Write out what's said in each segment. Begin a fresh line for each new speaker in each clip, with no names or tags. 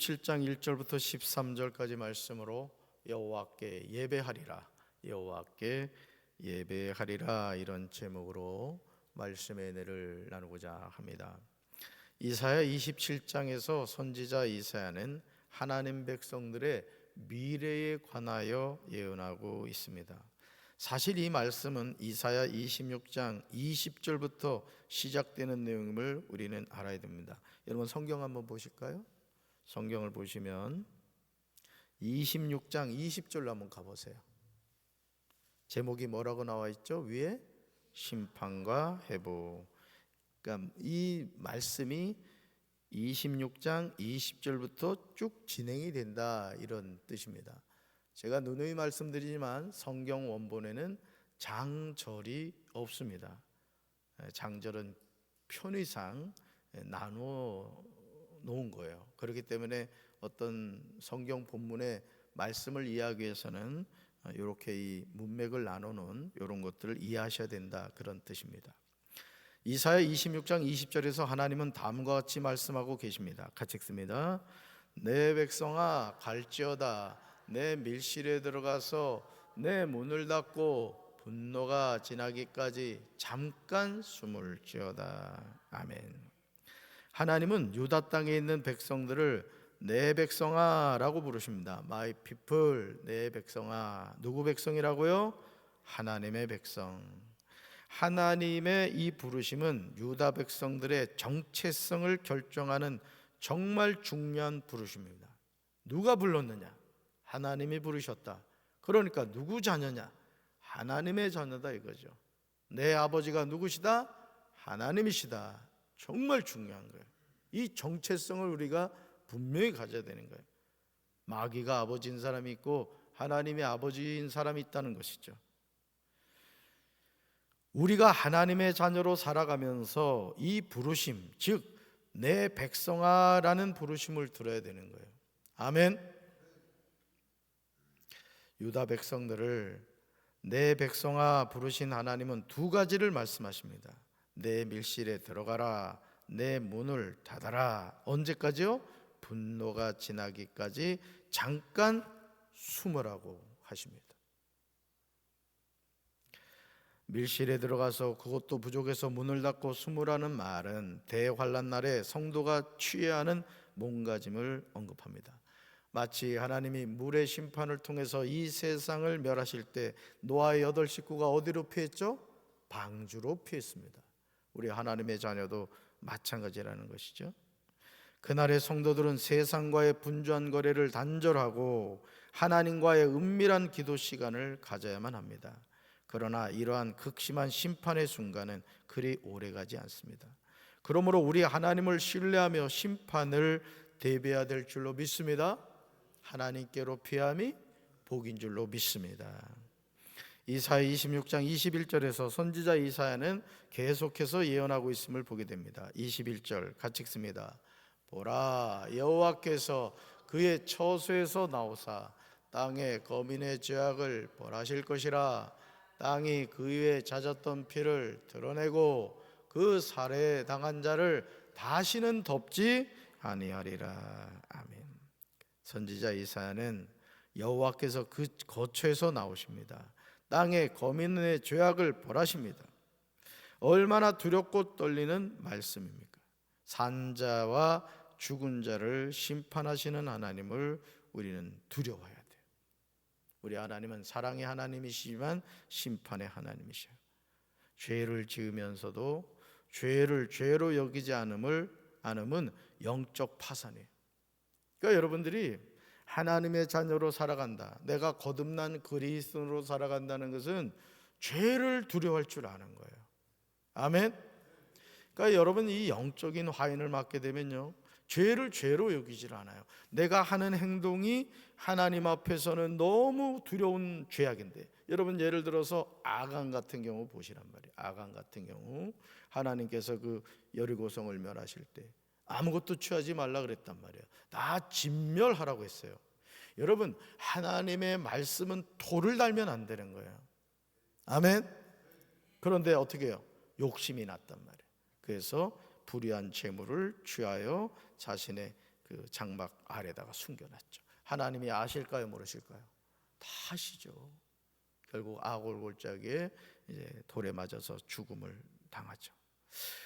27장 1절부터 13절까지 말씀으로 여호와께 예배하리라, 여호와께 예배하리라, 이런 제목으로 말씀의 은혜를 나누고자 합니다. 이사야 27장에서 선지자 이사야는 하나님 백성들의 미래에 관하여 예언하고 있습니다. 사실 이 말씀은 이사야 26장 20절부터 시작되는 내용임을 우리는 알아야 됩니다. 여러분 성경 한번 보실까요? 성경을 보시면 26장 20절로 한번 가보세요. 제목이 뭐라고 나와 있죠? 위에 심판과 회복. 그러니까 이 말씀이 26장 20절부터 쭉 진행이 된다, 이런 뜻입니다. 제가 누누이 말씀드리지만 성경 원본에는 장절이 없습니다. 장절은 편의상 나누어 놓은 거예요. 그렇기 때문에 어떤 성경 본문의 말씀을 이해하기 위해서는 이렇게 이 문맥을 나누는 이런 것들을 이해하셔야 된다, 그런 뜻입니다. 이사야 26장 20절에서 하나님은 다음과 같이 말씀하고 계십니다. 같이 읽습니다. 내 백성아 갈지어다, 내 밀실에 들어가서 내 문을 닫고 분노가 지나기까지 잠깐 숨을 지어다. 아멘. 하나님은 유다 땅에 있는 백성들을 내 백성아 라고 부르십니다. My people, 내 백성아. 누구 백성이라고요? 하나님의 백성. 하나님의 이 부르심은 유다 백성들의 정체성을 결정하는 정말 중요한 부르심입니다. 누가 불렀느냐? 하나님이 부르셨다. 그러니까 누구 자녀냐? 하나님의 자녀다, 이거죠. 내 아버지가 누구시다? 하나님이시다. 정말 중요한 거예요. 이 정체성을 우리가 분명히 가져야 되는 거예요. 마귀가 아버지인 사람이 있고 하나님의 아버지인 사람이 있다는 것이죠. 우리가 하나님의 자녀로 살아가면서 이 부르심, 즉 내 백성아라는 부르심을 들어야 되는 거예요. 아멘. 유다 백성들을 내 백성아 부르신 하나님은 두 가지를 말씀하십니다. 내 밀실에 들어가라, 내 문을 닫아라. 언제까지요? 분노가 지나기까지 잠깐 숨으라고 하십니다. 밀실에 들어가서 그것도 부족해서 문을 닫고 숨으라는 말은 대환란 날에 성도가 취해야 하는 몸가짐을 언급합니다. 마치 하나님이 물의 심판을 통해서 이 세상을 멸하실 때 노아의 8 식구가 어디로 피했죠? 방주로 피했습니다. 우리 하나님의 자녀도 마찬가지라는 것이죠. 그날의 성도들은 세상과의 분주한 거래를 단절하고 하나님과의 은밀한 기도 시간을 가져야만 합니다. 그러나 이러한 극심한 심판의 순간은 그리 오래가지 않습니다. 그러므로 우리 하나님을 신뢰하며 심판을 대비해야 될 줄로 믿습니다. 하나님께로 피함이 복인 줄로 믿습니다. 이사야 26장 21절에서 선지자 이사야는 계속해서 예언하고 있음을 보게 됩니다. 21절 같이 읽습니다. 보라, 여호와께서 그의 처소에서 나오사 땅의 거민의 죄악을 벌하실 것이라. 땅이 그 위에 잦았던 피를 드러내고 그 살해당한 자를 다시는 덮지 아니하리라. 아멘. 선지자 이사야는 여호와께서 그 거처에서 나오십니다. 땅의 거민의 죄악을 벌하십니다. 얼마나 두렵고 떨리는 말씀입니까? 산자와 죽은 자를 심판하시는 하나님을 우리는 두려워해야 돼요. 우리 하나님은 사랑의 하나님이시지만 심판의 하나님이셔요. 죄를 지으면서도 죄를 죄로 여기지 않음은 영적 파산이에요. 그러니까 여러분들이 하나님의 자녀로 살아간다, 내가 거듭난 그리스도로 살아간다는 것은 죄를 두려워할 줄 아는 거예요. 아멘. 그러니까 여러분 이 영적인 화인을 맞게 되면요, 죄를 죄로 여기질 않아요. 내가 하는 행동이 하나님 앞에서는 너무 두려운 죄악인데, 여러분 예를 들어서 아간 같은 경우 보시란 말이에요. 아간 같은 경우 하나님께서 그 여리고성을 멸하실 때 아무것도 취하지 말라 그랬단 말이에요. 다 진멸하라고 했어요. 여러분 하나님의 말씀은 돌을 달면 안 되는 거예요. 아멘. 그런데 어떻게 해요? 욕심이 났단 말이에요. 그래서 불의한 재물을 취하여 자신의 그 장막 아래다가 숨겨놨죠. 하나님이 아실까요, 모르실까요? 다 아시죠. 결국 아골골짜기에 이제 돌에 맞아서 죽음을 당하죠.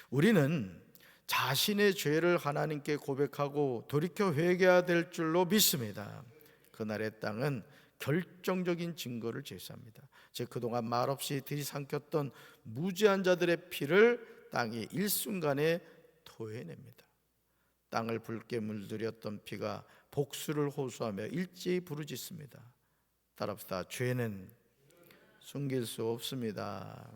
우리는 자신의 죄를 하나님께 고백하고 돌이켜 회개해야 될 줄로 믿습니다. 그날의 땅은 결정적인 증거를 제시합니다. 즉 그동안 말없이 들이삼켰던 무죄한 자들의 피를 땅이 일순간에 토해냅니다. 땅을 붉게 물들였던 피가 복수를 호소하며 일제히 부르짖습니다. 따라합시다. 죄는 숨길 수 없습니다.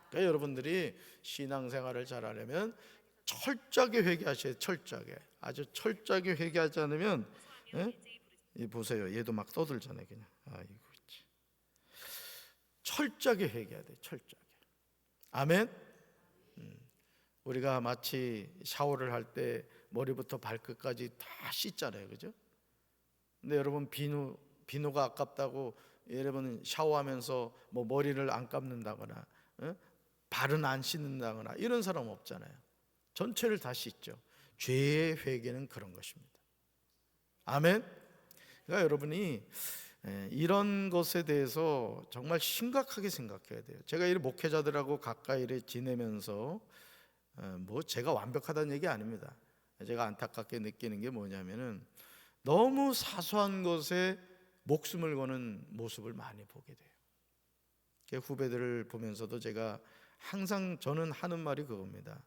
그러니까 여러분들이 신앙생활을 잘하려면 철저하게 회개하셔야. 철저하게, 아주 철저하게 회개하지 않으면, 예? 보세요, 얘도 막 떠들잖아요. 그냥 아이고, 철저하게 회개해야 돼. 철저하게. 아멘. 우리가 마치 샤워를 할 때 머리부터 발끝까지 다 씻잖아요, 그죠? 근데 여러분 비누가 아깝다고 여러분 샤워하면서 뭐 머리를 안 감는다거나 발은 안 씻는다거나 이런 사람 없잖아요. 전체를 다 씻죠. 죄의 회개는 그런 것입니다. 아멘. 그러니까 여러분이 이런 것에 대해서 정말 심각하게 생각해야 돼요. 제가 이 목회자들하고 가까이 지내면서 뭐 제가 완벽하다는 얘기 아닙니다. 제가 안타깝게 느끼는 게 뭐냐면은 너무 사소한 것에 목숨을 거는 모습을 많이 보게 돼요. 후배들을 보면서도 제가 항상 저는 하는 말이 그겁니다.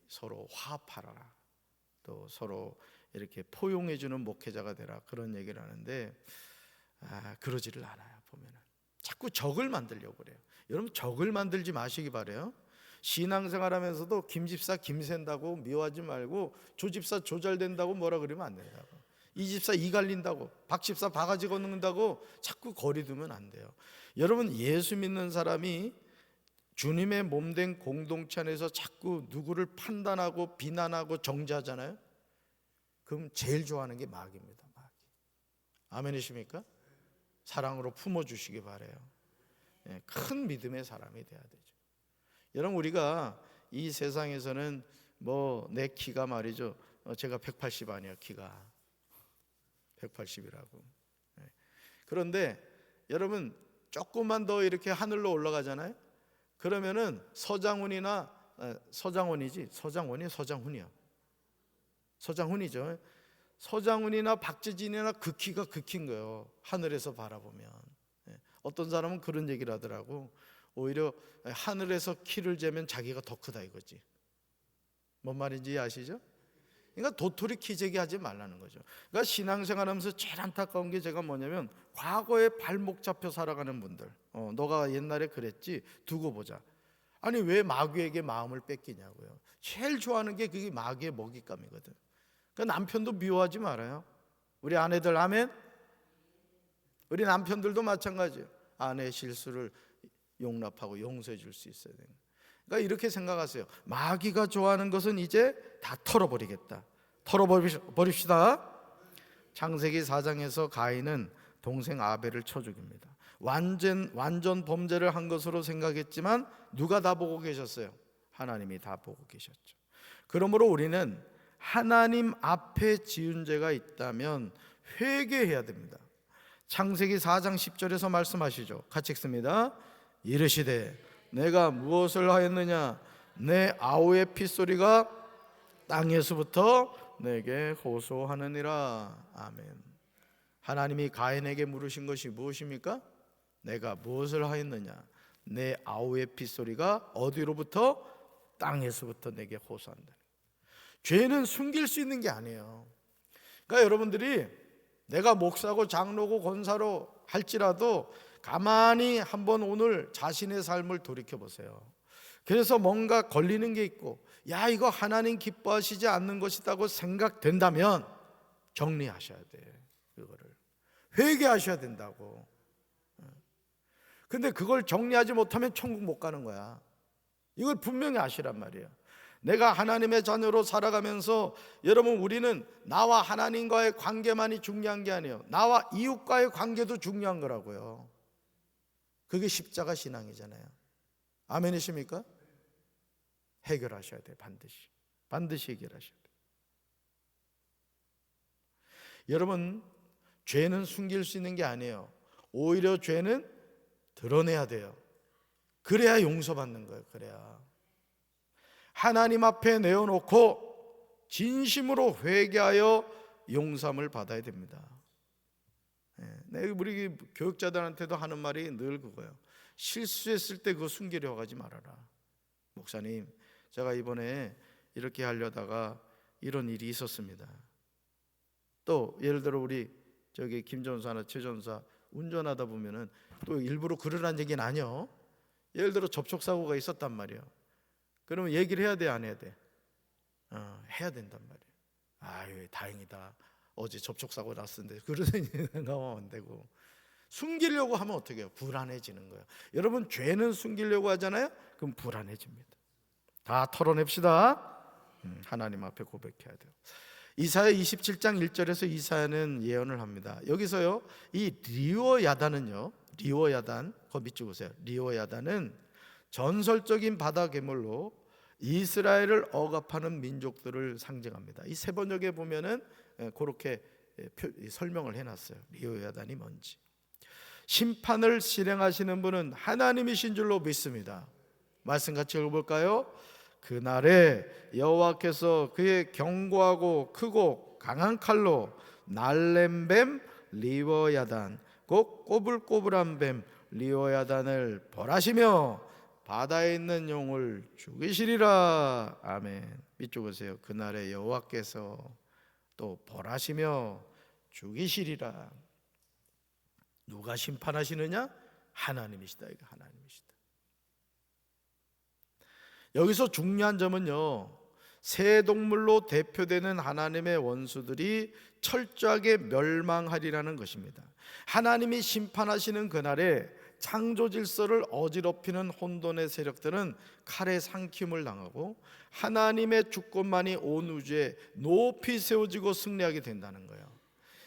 서로 화합하라, 또 서로 이렇게 포용해주는 목회자가 되라, 그런 얘기를 하는데 그러지를 않아요. 보면은 자꾸 적을 만들려고 그래요. 여러분, 적을 만들지 마시기 바래요. 신앙생활하면서도 김집사 김샌다고 미워하지 말고, 조집사 조잘된다고 뭐라 그러면 안 된다고, 이집사 이갈린다고, 박집사 바가지 걷는다고 자꾸 거리두면 안 돼요. 여러분, 예수 믿는 사람이 주님의 몸된 공동체 안에서 자꾸 누구를 판단하고 비난하고 정죄하잖아요. 그럼 제일 좋아하는 게 마귀입니다. 마귀. 아멘이십니까? 사랑으로 품어주시기 바래요. 큰 믿음의 사람이 돼야 되죠. 여러분, 우리가 이 세상에서는 뭐 내 키가 말이죠, 제가 180 아니에요. 키가 180이라고. 그런데 여러분, 조금만 더 이렇게 하늘로 올라가잖아요. 그러면은 서장훈이나 서장훈이죠. 서장훈이나 박재진이나 그 키가 그 키인 거예요. 하늘에서 바라보면. 어떤 사람은 그런 얘기를 하더라고. 오히려 하늘에서 키를 재면 자기가 더 크다 이거지. 뭔 말인지 아시죠? 그러니까 도토리 키재기 하지 말라는 거죠. 그러니까 신앙생활하면서 제일 안타까운 게 제가 뭐냐면, 과거에 발목 잡혀 살아가는 분들, 너가 옛날에 그랬지, 두고 보자. 아니 왜 마귀에게 마음을 뺏기냐고요. 제일 좋아하는 게 그게 마귀의 먹잇감이거든. 그러니까 남편도 미워하지 말아요. 우리 아내들 아멘. 우리 남편들도 마찬가지예요. 아내의 실수를 용납하고 용서해 줄 수 있어야 돼요. 그러니까 이렇게 생각하세요. 마귀가 좋아하는 것은 이제 다 털어버리겠다. 털어버립시다. 창세기 4장에서 가인은 동생 아벨을 쳐 죽입니다. 완전 범죄를 한 것으로 생각했지만 누가 다 보고 계셨어요? 하나님이 다 보고 계셨죠. 그러므로 우리는 하나님 앞에 지은 죄가 있다면 회개해야 됩니다. 창세기 4장 10절에서 말씀하시죠. 같이 읽습니다. 이르시되 내가 무엇을 하였느냐? 내 아우의 핏소리가 땅에서부터 내게 호소하느니라. 아멘. 하나님이 가인에게 물으신 것이 무엇입니까? 내가 무엇을 하였느냐? 내 아우의 핏소리가 어디로부터? 땅에서부터 내게 호소한다. 죄는 숨길 수 있는 게 아니에요. 그러니까 여러분들이 내가 목사고 장로고 권사로 할지라도 가만히 한번 오늘 자신의 삶을 돌이켜 보세요. 그래서 뭔가 걸리는 게 있고, 야 이거 하나님 기뻐하시지 않는 것이라고 생각된다면 정리하셔야 돼. 그거를 회개하셔야 된다고. 근데 그걸 정리하지 못하면 천국 못 가는 거야. 이걸 분명히 아시란 말이에요. 내가 하나님의 자녀로 살아가면서 여러분, 우리는 나와 하나님과의 관계만이 중요한 게 아니에요. 나와 이웃과의 관계도 중요한 거라고요. 그게 십자가 신앙이잖아요. 아멘이십니까? 해결하셔야 돼요. 반드시 해결하셔야 돼요. 여러분, 죄는 숨길 수 있는 게 아니에요. 오히려 죄는 드러내야 돼요. 그래야 용서받는 거예요. 그래야 하나님 앞에 내어놓고 진심으로 회개하여 용서함을 받아야 됩니다. 우리 교육자들한테도 하는 말이 늘 그거예요. 실수했을 때 그거 숨기려고 하지 말아라. 목사님, 제가 이번에 이렇게 하려다가 이런 일이 있었습니다. 또 예를 들어 우리 김 전사나 최 전사 운전하다 보면은 또 일부러 그러라는 얘기는 아니요. 예를 들어 접촉사고가 있었단 말이에요. 그러면 얘기를 해야 돼, 안 해야 돼? 해야 된단 말이에요. 아유, 다행이다, 어제 접촉사고 났었는데. 그런 생각하면 안 되고, 숨기려고 하면 어떻게 해요? 불안해지는 거예요. 여러분, 죄는 숨기려고 하잖아요. 그럼 불안해집니다. 다 털어냅시다. 하나님 앞에 고백해야 돼요. 이사야 27장 1절에서 이사야는 예언을 합니다. 여기서요, 이 리워야단은요, 리워야단, 거 밑줄 보세요. 리워야단은 전설적인 바다 괴물로 이스라엘을 억압하는 민족들을 상징합니다. 이 세 번역에 보면은 그렇게 설명을 해놨어요. 리워야단이 뭔지. 심판을 실행하시는 분은 하나님이신 줄로 믿습니다. 말씀 같이 읽어볼까요? 그날에 여호와께서 그의 견고하고 크고 강한 칼로 날렘 뱀 리워야단, 곧 꼬불꼬불한 뱀 리워야단을 벌하시며 바다에 있는 용을 죽이시리라. 아멘. 밑줄 보세요. 그날에 여호와께서 또 벌하시며 죽이시리라. 누가 심판하시느냐? 하나님이시다. 이거 하나님이시다. 여기서 중요한 점은요, 새 동물로 대표되는 하나님의 원수들이 철저하게 멸망하리라는 것입니다. 하나님이 심판하시는 그날에 창조 질서를 어지럽히는 혼돈의 세력들은 칼에 삼킴을 당하고 하나님의 주권만이 온 우주에 높이 세워지고 승리하게 된다는 거예요.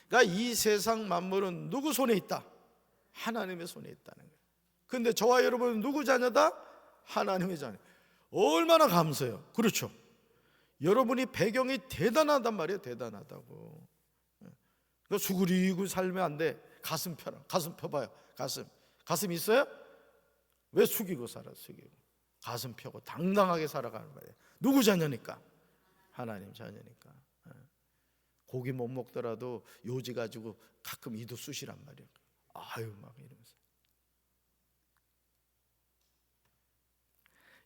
그러니까 이 세상 만물은 누구 손에 있다? 하나님의 손에 있다는 거예요. 그런데 저와 여러분은 누구 자녀다? 하나님의 자녀. 얼마나 감사해요. 그렇죠? 여러분이 배경이 대단하단 말이에요. 대단하다고. 그러니까 수그리고 살면 안 돼. 가슴 펴라. 가슴 펴봐요. 가슴 있어요? 왜 숙이고 살아? 숙이고 가슴 펴고 당당하게 살아가는 말이에요. 누구 자녀니까? 하나님 자녀니까. 고기 못 먹더라도 요지 가지고 가끔 이도 쑤시란 말이에요. 아유, 막 이러면서.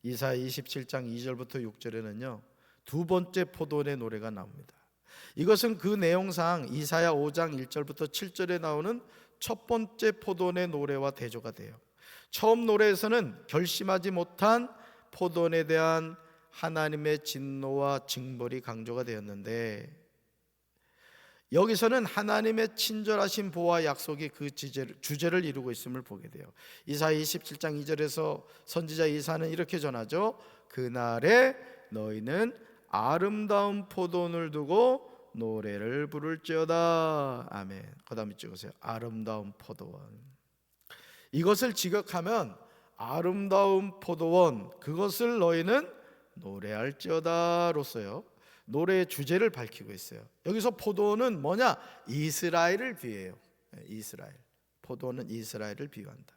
이사야 27장 2절부터 6절에는요 두 번째 포도원의 노래가 나옵니다. 이것은 그 내용상 이사야 5장 1절부터 7절에 나오는 첫 번째 포도원의 노래와 대조가 돼요. 처음 노래에서는 결심하지 못한 포도원에 대한 하나님의 진노와 징벌이 강조가 되었는데, 여기서는 하나님의 친절하신 보호와 약속이 그 주제를 이루고 있음을 보게 돼요. 이사야 27장 2절에서 선지자 이사야는 이렇게 전하죠. 그날에 너희는 아름다운 포도원을 두고 노래를 부를지어다. 아멘. 그 다음에 찍으세요. 아름다운 포도원. 이것을 직역하면 아름다운 포도원, 그것을 너희는 노래할지어다로서요 노래의 주제를 밝히고 있어요. 여기서 포도원은 뭐냐? 이스라엘을 비유해요. 이스라엘. 포도원은 이스라엘을 비유한다.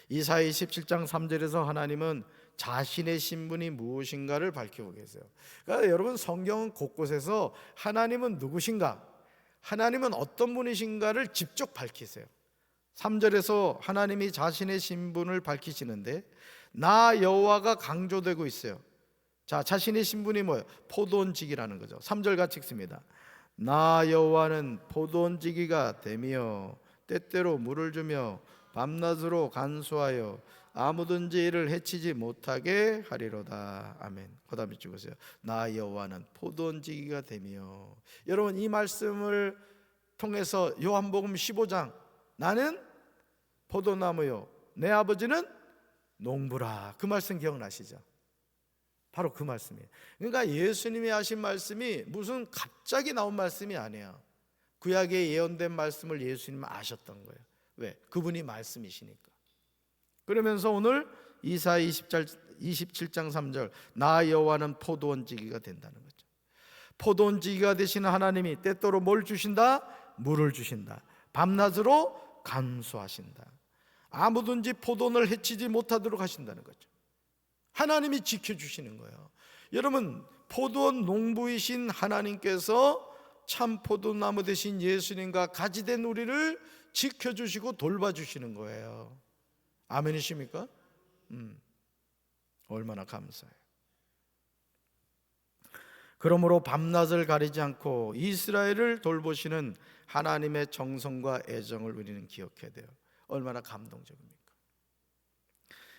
이사야 27장 3절에서 하나님은 자신의 신분이 무엇인가를 밝히고 계세요. 그러니까 여러분, 성경은 곳곳에서 하나님은 누구신가, 하나님은 어떤 분이신가를 직접 밝히세요. 3절에서 하나님이 자신의 신분을 밝히시는데 나 여호와가 강조되고 있어요. 자, 자신의 신분이 뭐예요? 포도원지기라는 거죠. 3절 같이 읽습니다. 나 여호와는 포도원지기가 되며 때때로 물을 주며 밤낮으로 간수하여 아무든지 이를 해치지 못하게 하리로다. 아멘. 그 다음에 찍으세요. 나 여호와는 포도원지기가 되며. 여러분, 이 말씀을 통해서 요한복음 15장 나는 포도나무요 내 아버지는 농부라, 그 말씀 기억나시죠? 바로 그 말씀이에요. 그러니까 예수님이 하신 말씀이 무슨 갑자기 나온 말씀이 아니에요. 구약에 예언된 말씀을 예수님은 아셨던 거예요. 왜? 그분이 말씀이시니까. 그러면서 오늘 이사야 27장 3절 나 여호와는 포도원지기가 된다는 거죠. 포도원지기가 되시는 하나님이 때때로 뭘 주신다? 물을 주신다. 밤낮으로 간수하신다. 아무든지 포도원을 해치지 못하도록 하신다는 거죠. 하나님이 지켜주시는 거예요. 여러분, 포도원 농부이신 하나님께서 참 포도나무 되신 예수님과 가지된 우리를 지켜주시고 돌봐주시는 거예요. 아멘이십니까? 얼마나 감사해요. 그러므로 밤낮을 가리지 않고 이스라엘을 돌보시는 하나님의 정성과 애정을 우리는 기억해야 돼요. 얼마나 감동적입니까?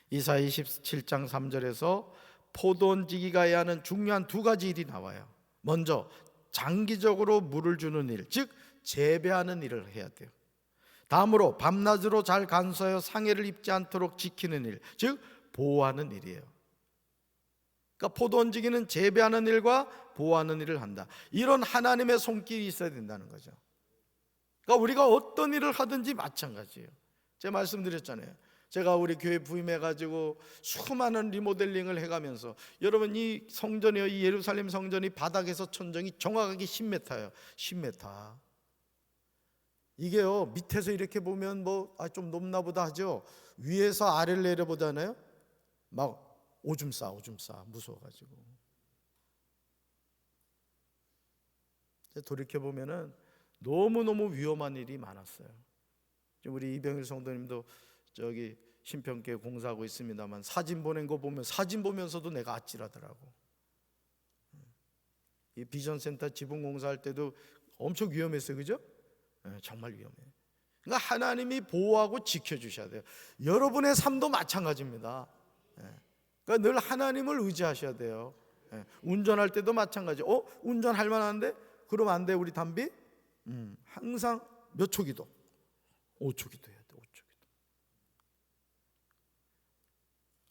이사야 27장 3절에서 포도원지기가 해야 하는 중요한 두 가지 일이 나와요. 먼저 장기적으로 물을 주는 일, 즉 재배하는 일을 해야 돼요. 다음으로 밤낮으로 잘 간수하여 상해를 입지 않도록 지키는 일, 즉 보호하는 일이에요. 그러니까 포도원지기는 재배하는 일과 보호하는 일을 한다. 이런 하나님의 손길이 있어야 된다는 거죠. 그러니까 우리가 어떤 일을 하든지 마찬가지예요. 제가 말씀드렸잖아요. 제가 우리 교회 부임해가지고 수많은 리모델링을 해가면서, 여러분 이 성전이요, 이 예루살렘 성전이 바닥에서 천정이 정확하게 10m예요. 10m. 이게요, 밑에서 이렇게 보면 좀 높나 보다 하죠. 위에서 아래를 내려보잖아요. 막 오줌 싸 무서워가지고. 돌이켜보면은 너무너무 위험한 일이 많았어요. 지금 우리 이병일 성도님도 저기 신평교회 공사하고 있습니다만 사진 보낸 거 보면 사진 보면서도 내가 아찔하더라고. 이 비전센터 지붕 공사할 때도 엄청 위험했어요, 그죠? 정말 위험해요. 그러니까 하나님이 보호하고 지켜주셔야 돼요. 여러분의 삶도 마찬가지입니다. 그러니까 늘 하나님을 의지하셔야 돼요. 운전할 때도 마찬가지. 운전할 만한데? 그러면 안 돼, 우리 담비? 항상 몇 초 기도? 5초 기도해야 돼, 5초 기도.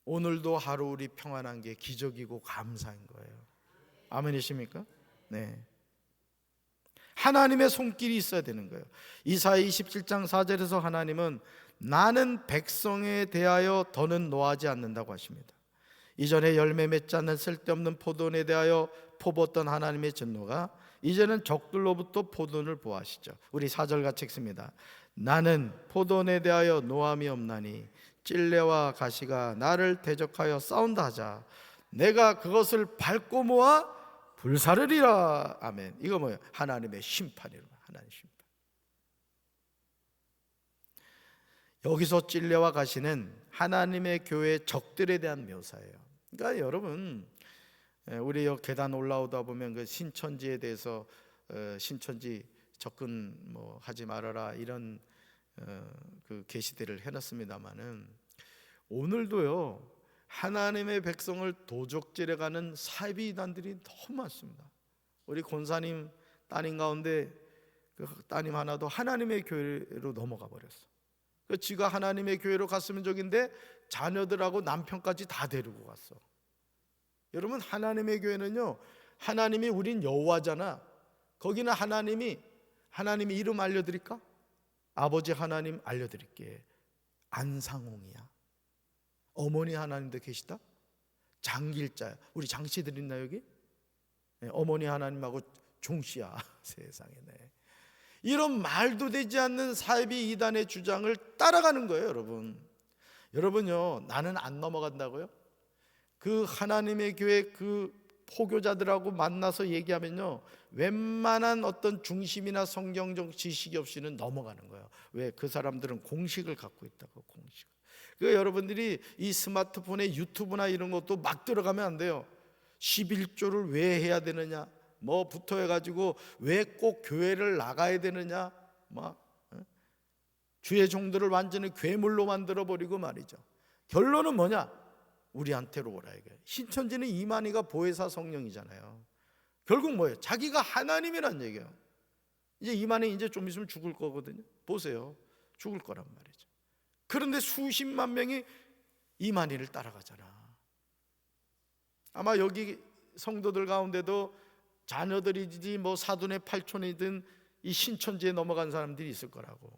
오늘도 하루 우리 평안한 게 기적이고 감사한 거예요. 아멘이십니까? 네. 하나님의 손길이 있어야 되는 거예요. 이사야 27장 4절에서 하나님은 나는 백성에 대하여 더는 노하지 않는다고 하십니다. 이전에 열매 맺지 않는 쓸데없는 포도원에 대하여 퍼붓던 하나님의 진노가 이제는 적들로부터 포도원을 보호하시죠. 우리 4절 같이 읽습니다. 나는 포도원에 대하여 노함이 없나니 찔레와 가시가 나를 대적하여 싸운다 하자. 내가 그것을 밟고 모아 불사르리라. 아멘. 이거 뭐예요? 하나님의 심판이에요. 하나님의 심판. 여기서 찔레와 가시는 하나님의 교회의 적들에 대한 묘사예요. 그러니까 여러분, 우리 여 계단 올라오다 보면 그 신천지에 대해서 신천지 접근 하지 말아라 이런 그 계시들을 해놨습니다만은 오늘도요 하나님의 백성을 도적질해가는 사이비 이단들이 너무 많습니다. 우리 권사님 따님 가운데 그 따님 하나도 하나님의 교회로 넘어가 버렸어. 그 지가 하나님의 교회로 갔으면 좋겠는데 자녀들하고 남편까지 다 데리고 갔어. 여러분, 하나님의 교회는요, 하나님이 우린 여호와잖아. 거기는 하나님이 이름 알려드릴까? 아버지 하나님 알려드릴게. 안상홍이야. 어머니 하나님도 계시다? 장길자야. 우리 장씨들 있나 여기? 네, 어머니 하나님하고 종씨야. 세상에. 네. 이런 말도 되지 않는 사이비 이단의 주장을 따라가는 거예요, 여러분. 여러분요, 나는 안 넘어간다고요? 그 하나님의 교회 그 포교자들하고 만나서 얘기하면요, 웬만한 어떤 중심이나 성경적 지식이 없이는 넘어가는 거예요. 왜? 그 사람들은 공식을 갖고 있다고. 공식. 그 여러분들이 이 스마트폰에 유튜브나 이런 것도 막 들어가면 안 돼요. 11조를 왜 해야 되느냐, 부터 해가지고 왜 꼭 교회를 나가야 되느냐, 주의 종들을 완전히 괴물로 만들어 버리고 말이죠. 결론은 뭐냐? 우리한테로 오라 이게. 신천지는 이만희가 보혜사 성령이잖아요. 결국 뭐예요? 자기가 하나님이란 얘기예요. 이제 이만희 이제 좀 있으면 죽을 거거든요. 보세요, 죽을 거란 말이죠. 그런데 수십만 명이 이만희를 따라가잖아. 아마 여기 성도들 가운데도 자녀들이지 사돈의 팔촌이든 이 신천지에 넘어간 사람들이 있을 거라고.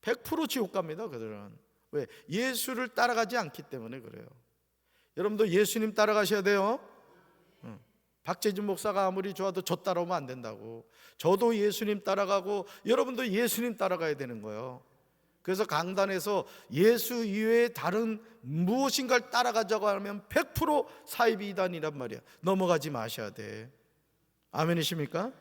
100% 지옥 갑니다, 그들은. 왜? 예수를 따라가지 않기 때문에 그래요. 여러분도 예수님 따라가셔야 돼요. 박재준 목사가 아무리 좋아도 저 따라오면 안 된다고. 저도 예수님 따라가고 여러분도 예수님 따라가야 되는 거예요. 그래서 강단에서 예수 이외에 다른 무엇인가를 따라가자고 하면 100% 사이비 이단이란 말이야. 넘어가지 마셔야 돼. 아멘이십니까?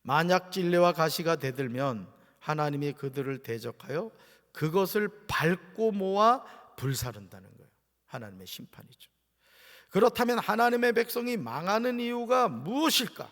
만약 찔레와 가시가 대들면 하나님이 그들을 대적하여 그것을 밟고 모아 불사른다는 거예요. 하나님의 심판이죠. 그렇다면 하나님의 백성이 망하는 이유가 무엇일까?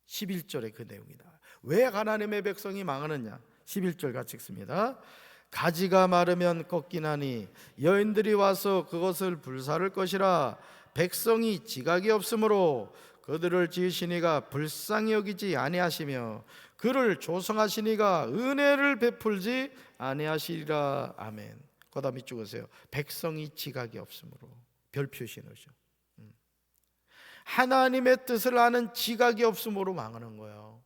11절에 그 내용이 나와요. 왜 하나님의 백성이 망하느냐? 11절 같이 읽습니다. 가지가 마르면 꺾이나니 여인들이 와서 그것을 불사를 것이라. 백성이 지각이 없으므로 그들을 지으시니가 불쌍히 여기지 아니하시며 그를 조성하시니가 은혜를 베풀지 아니하시리라. 아멘. 그다음 밑줄 그으세요. 백성이 지각이 없으므로. 별 표시 넣으죠. 하나님의 뜻을 아는 지각이 없으므로 망하는 거예요.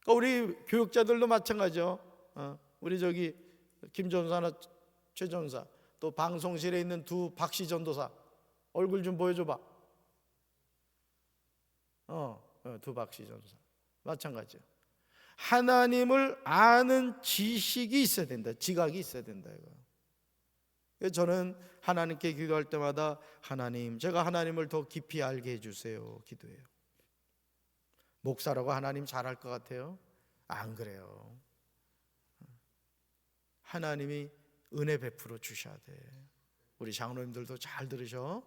우리 교육자들도 마찬가지죠. 우리 저기 김 전사나 최 전사, 또 방송실에 있는 두 박씨 전도사 얼굴 좀 보여줘봐. 두 박씨 전도사 마찬가지죠. 하나님을 아는 지식이 있어야 된다. 지각이 있어야 된다. 이거. 저는 하나님께 기도할 때마다 하나님, 제가 하나님을 더 깊이 알게 해주세요 기도해요. 목사라고 하나님 잘할 것 같아요? 안 그래요. 하나님이 은혜 베풀어 주셔야 돼. 우리 장로님들도 잘 들으셔.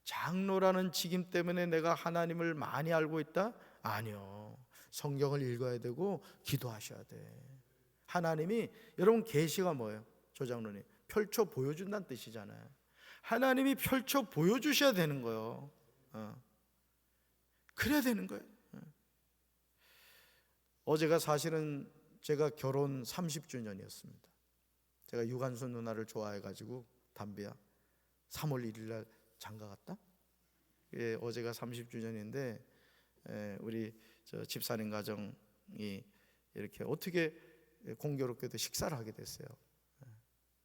장로라는 직임 때문에 내가 하나님을 많이 알고 있다? 아니요. 성경을 읽어야 되고 기도하셔야 돼. 하나님이, 여러분 계시가 뭐예요? 조장로님, 펼쳐 보여준다는 뜻이잖아요. 하나님이 펼쳐 보여주셔야 되는 거예요. 그래야 되는 거예요. 어제가 사실은 제가 결혼 30주년이었습니다. 제가 유관순 누나를 좋아해가지고 담비야 3월 1일 날 장가 갔다? 예, 어제가 30주년인데 우리 저 집사님 가정이 이렇게 어떻게 공교롭게도 식사를 하게 됐어요.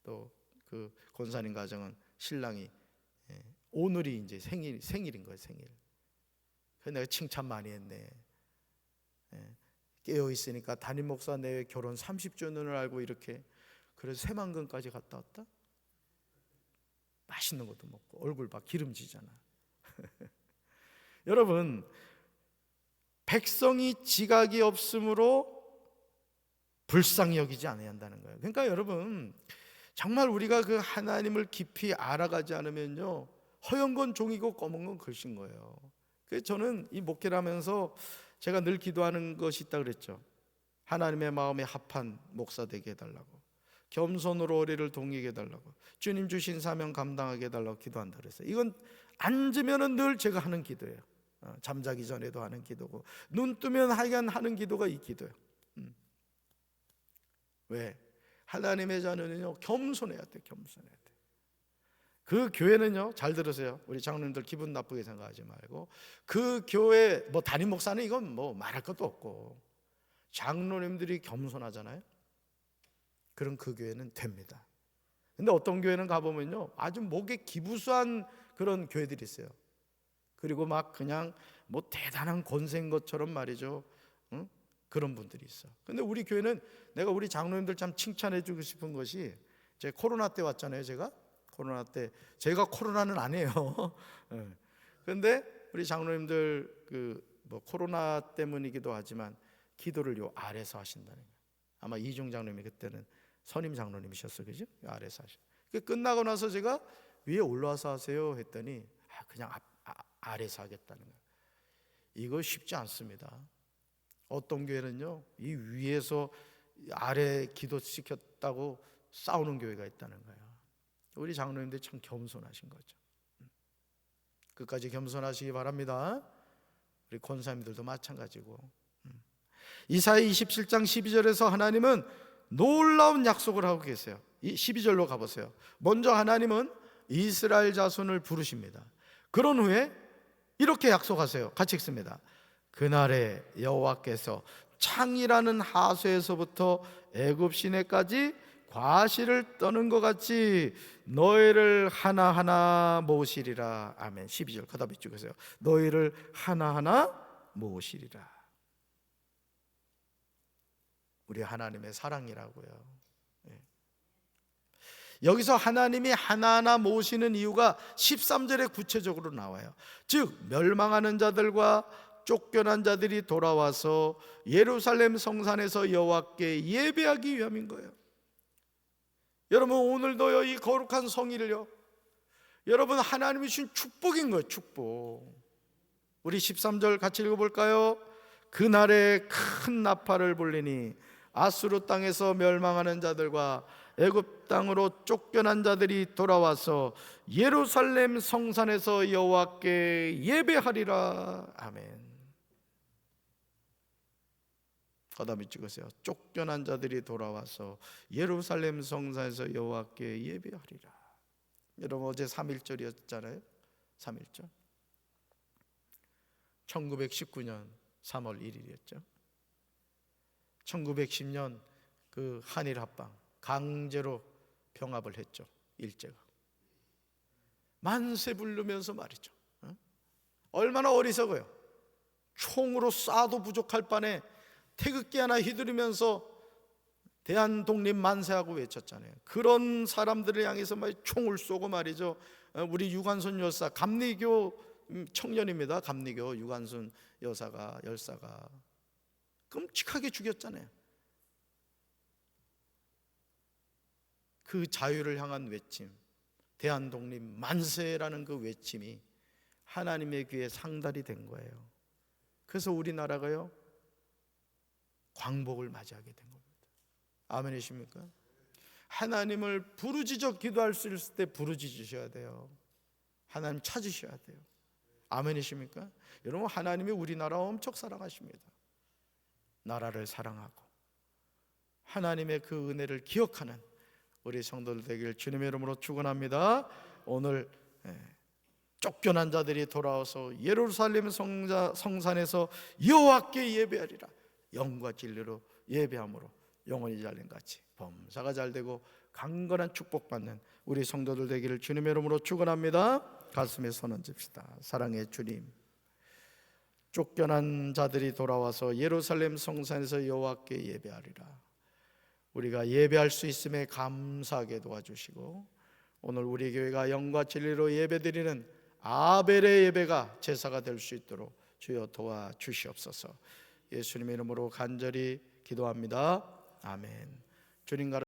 또 그 권사님 가정은 신랑이 오늘이 이제 생일인 거예요. 생일. 그래서 내가 칭찬 많이 했네. 깨어 있으니까 담임 목사 내 결혼 30주년을 알고 이렇게. 그래서 새만금까지 갔다 왔다. 맛있는 것도 먹고 얼굴 봐 기름지잖아. 여러분, 백성이 지각이 없으므로 불쌍히 여기지 않아야 한다는 거예요. 그러니까 여러분, 정말 우리가 그 하나님을 깊이 알아가지 않으면요, 허연 건 종이고 검은 건 글씨인 거예요. 그래서 저는 이 목회를 하면서 제가 늘 기도하는 것이 있다 그랬죠. 하나님의 마음에 합한 목사 되게 해달라고, 겸손으로 어리를 동이게 해달라고, 주님 주신 사명 감당하게 해달라고 기도한다 그랬어요. 이건 앉으면 늘 제가 하는 기도예요. 잠자기 전에도 하는 기도고, 눈 뜨면 하여간 하는 기도가 이 기도예요. 왜? 하나님의 자녀는요, 겸손해야 돼. 겸손해야 돼. 그 교회는요, 잘 들으세요. 우리 장로님들 기분 나쁘게 생각하지 말고, 그 교회 뭐 담임 목사는 이건 뭐 말할 것도 없고, 장로님들이 겸손하잖아요. 그럼 그 교회는 됩니다. 근데 어떤 교회는 가보면요, 아주 목에 기부수한 그런 교회들이 있어요. 그리고 막 그냥 뭐 대단한 권세인 것처럼 말이죠, 그런 분들이 있어. 근데 우리 교회는, 내가 우리 장로님들 참 칭찬해 주고 싶은 것이, 제가 코로나 때 왔잖아요. 제가 코로나 때, 제가 코로나는 아니에요. 근데 우리 장로님들 그 뭐 코로나 때문이기도 하지만 기도를 요 아래서 하신다는 거예요. 아마 이중 장로님이 그때는 선임 장로님이셨어요, 그죠? 아래서 하셔. 끝나고 나서 제가 위에 올라와서 하세요 했더니 그냥 아래서 하겠다는 거예요. 이거 쉽지 않습니다. 어떤 교회는요, 이 위에서 아래 기도시켰다고 싸우는 교회가 있다는 거예요. 우리 장로님들이 참 겸손하신 거죠. 끝까지 겸손하시기 바랍니다. 우리 권사님들도 마찬가지고. 이사야 27장 12절에서 하나님은 놀라운 약속을 하고 계세요. 12절로 가보세요. 먼저 하나님은 이스라엘 자손을 부르십니다. 그런 후에 이렇게 약속하세요. 같이 읽습니다. 그날에 여호와께서 창이라는 하수에서부터 애굽 시내까지 과실을 떠는 것 같이 너희를 하나하나 모으시리라. 아멘. 12절 그 다음에 찍으세요. 너희를 하나하나 모으시리라. 우리 하나님의 사랑이라고요. 여기서 하나님이 하나하나 모으시는 이유가 13절에 구체적으로 나와요. 즉 멸망하는 자들과 쫓겨난 자들이 돌아와서 예루살렘 성산에서 여호와께 예배하기 위함인 거예요. 여러분 오늘도요 이 거룩한 성일을요 여러분 하나님이 주신 축복인 거예요. 축복. 우리 13절 같이 읽어볼까요? 그날에 큰 나팔을 불리니 아수르 땅에서 멸망하는 자들과 애굽 땅으로 쫓겨난 자들이 돌아와서 예루살렘 성산에서 여호와께 예배하리라. 아멘. 거다미 찍으세요. 쫓겨난 자들이 돌아와서 예루살렘 성산에서 여호와께 예배하리라. 여러분 어제 3.1절이었잖아요. 3.1절 1919년 3월 1일이었죠 1910년 그 한일 합방 강제로 병합을 했죠. 일제가 만세 부르면서 말이죠. 얼마나 어리석어요. 총으로 쏴도 부족할 판에 태극기 하나 휘두르면서 대한독립 만세하고 외쳤잖아요. 그런 사람들을 향해서 총을 쏘고 말이죠. 우리 유관순 여사 감리교 청년입니다. 감리교 유관순 여사가 열사가 끔찍하게 죽였잖아요. 그 자유를 향한 외침, 대한독립 만세라는 그 외침이 하나님의 귀에 상달이 된 거예요. 그래서 우리나라가요 광복을 맞이하게 된 겁니다. 아멘이십니까? 하나님을 부르짖어 기도할 수 있을 때 부르짖으셔야 돼요. 하나님 찾으셔야 돼요. 아멘이십니까? 여러분 하나님이 우리나라 엄청 사랑하십니다. 나라를 사랑하고 하나님의 그 은혜를 기억하는 우리 성도들 되길 주님의 이름으로 축원합니다. 오늘 쫓겨난 자들이 돌아와서 예루살렘 성산에서 여호와께 예배하리라. 영과 진리로 예배함으로 영혼이 잘린 같이 범사가 잘되고 강건한 축복받는 우리 성도들 되기를 주님의 이름으로 축원합니다. 가슴에 손 얹읍시다. 사랑의 주님, 쫓겨난 자들이 돌아와서 예루살렘 성산에서 여호와께 예배하리라. 우리가 예배할 수 있음에 감사하게 도와주시고 오늘 우리 교회가 영과 진리로 예배드리는 아벨의 예배가 제사가 될 수 있도록 주여 도와주시옵소서. 예수님의 이름으로 간절히 기도합니다. 아멘. 주님